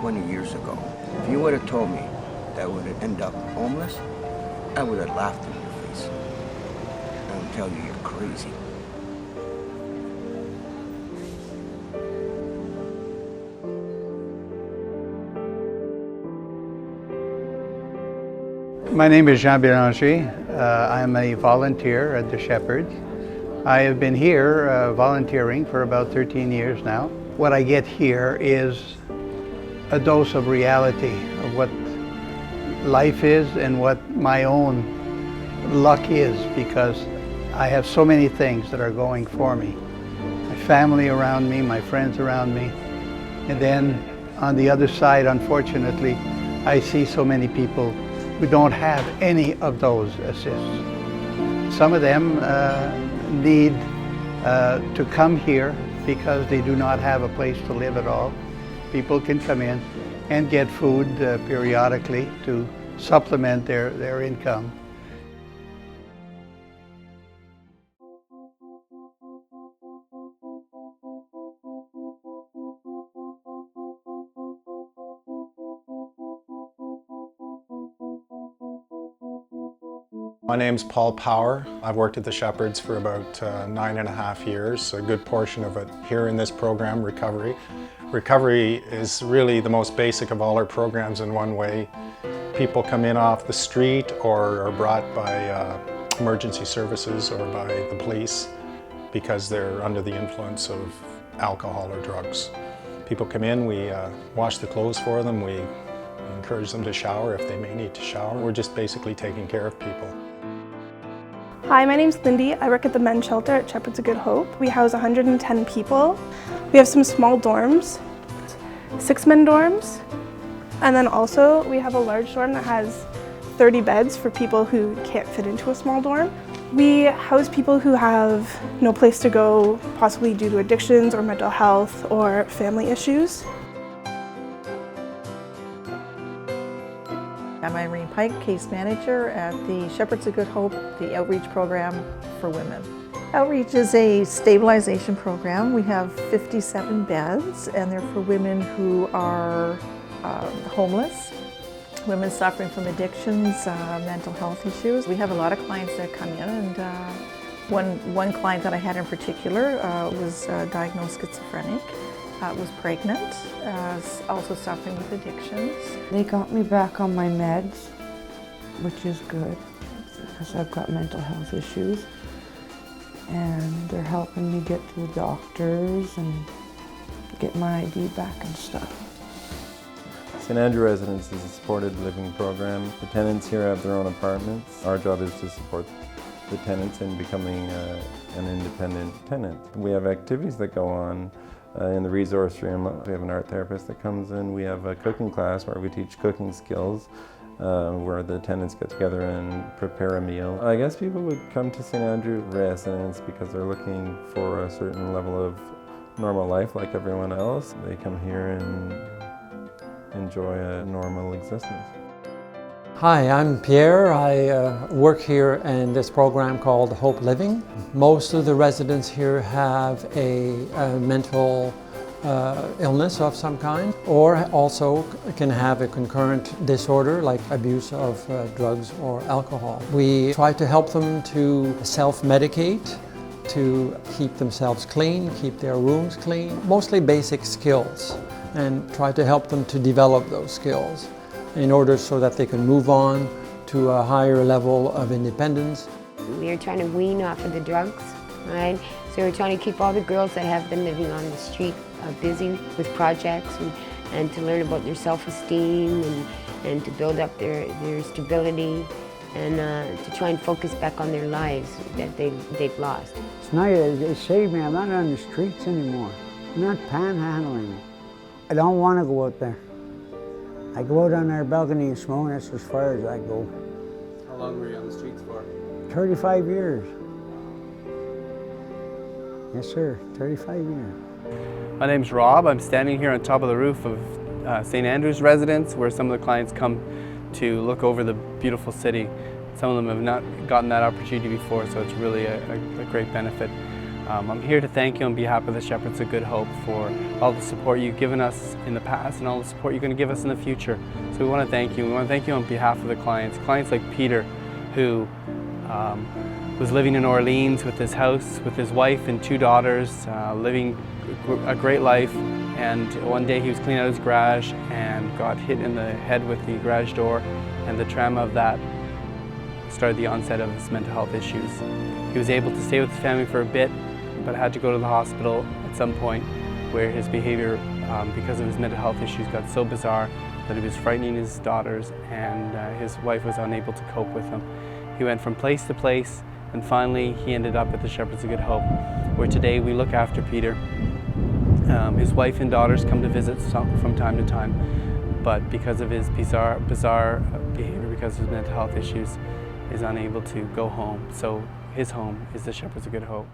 20 years ago, if you would have told me that I would end up homeless, I would have laughed in your face and tell you you're crazy. My name is Jean Bélanger. I'm a volunteer at the Shepherds. I have been here volunteering for about 13 years now. What I get here is a dose of reality of what life is and what my own luck is, because I have so many things that are going for me. My family around me, my friends around me, and then on the other side, unfortunately, I see so many people who don't have any of those assists. Some of them need to come here because they do not have a place to live at all. People can come in and get food periodically to supplement their income. My name's Paul Power. I've worked at the Shepherds for about 9.5 years, a good portion of it here in this program, Recovery. Recovery is really the most basic of all our programs in one way. People come in off the street or are brought by emergency services or by the police because they're under the influence of alcohol or drugs. People come in, we wash the clothes for them, we encourage them to shower if they may need to shower. We're just basically taking care of people. Hi, my name's Lindy. I work at the men's shelter at Shepherds of Good Hope. We house 110 people. We have some small dorms, 6-man dorms, and then also we have a large dorm that has 30 beds for people who can't fit into a small dorm. We house people who have no place to go, possibly due to addictions or mental health or family issues. I'm Irene Pike, case manager at the Shepherds of Good Hope, the outreach program for women. Outreach is a stabilization program. We have 57 beds, and they're for women who are homeless, women suffering from addictions, mental health issues. We have a lot of clients that come in, and one client that I had in particular was diagnosed schizophrenic. Was pregnant, also suffering with addictions. They got me back on my meds, which is good because I've got mental health issues, and they're helping me get to the doctors and get my ID back and stuff. St. Andrew Residence is a supported living program. The tenants here have their own apartments. Our job is to support the tenants in becoming an independent tenant. We have activities that go on. In the resource room, we have an art therapist that comes in. We have a cooking class where we teach cooking skills, where the tenants get together and prepare a meal. I guess people would come to St. Andrew Residence because they're looking for a certain level of normal life like everyone else. They come here and enjoy a normal existence. Hi, I'm Pierre. I work here in this program called Hope Living. Most of the residents here have a mental illness of some kind, or also can have a concurrent disorder like abuse of drugs or alcohol. We try to help them to self-medicate, to keep themselves clean, keep their rooms clean, mostly basic skills, and try to help them to develop those skills in order so that they can move on to a higher level of independence. We're trying to wean off of the drugs, right? So we're trying to keep all the girls that have been living on the street busy with projects and to learn about their self-esteem and to build up their stability and to try and focus back on their lives that they've lost. It's nice, it saved me. I'm not on the streets anymore. I'm not panhandling. I don't want to go out there. I go out on our balcony and smoke, and that's as far as I go. How long were you on the streets for? 35 years. Yes, sir, 35 years. My name's Rob. I'm standing here on top of the roof of St. Andrew's Residence, where some of the clients come to look over the beautiful city. Some of them have not gotten that opportunity before, so it's really a great benefit. I'm here to thank you on behalf of the Shepherds of Good Hope for all the support you've given us in the past and all the support you're going to give us in the future. So we want to thank you. We want to thank you on behalf of the clients like Peter, who was living in Orleans with his house, with his wife and 2 daughters, living a great life. And one day he was cleaning out his garage and got hit in the head with the garage door, and the trauma of that started the onset of his mental health issues. He was able to stay with his family for a bit, but had to go to the hospital at some point where his behavior, because of his mental health issues, got so bizarre that he was frightening his daughters, and his wife was unable to cope with him. He went from place to place, and finally he ended up at the Shepherds of Good Hope, where today we look after Peter. His wife and daughters come to visit from time to time, but because of his bizarre behavior, because of his mental health issues, is unable to go home. So his home is the Shepherds of Good Hope.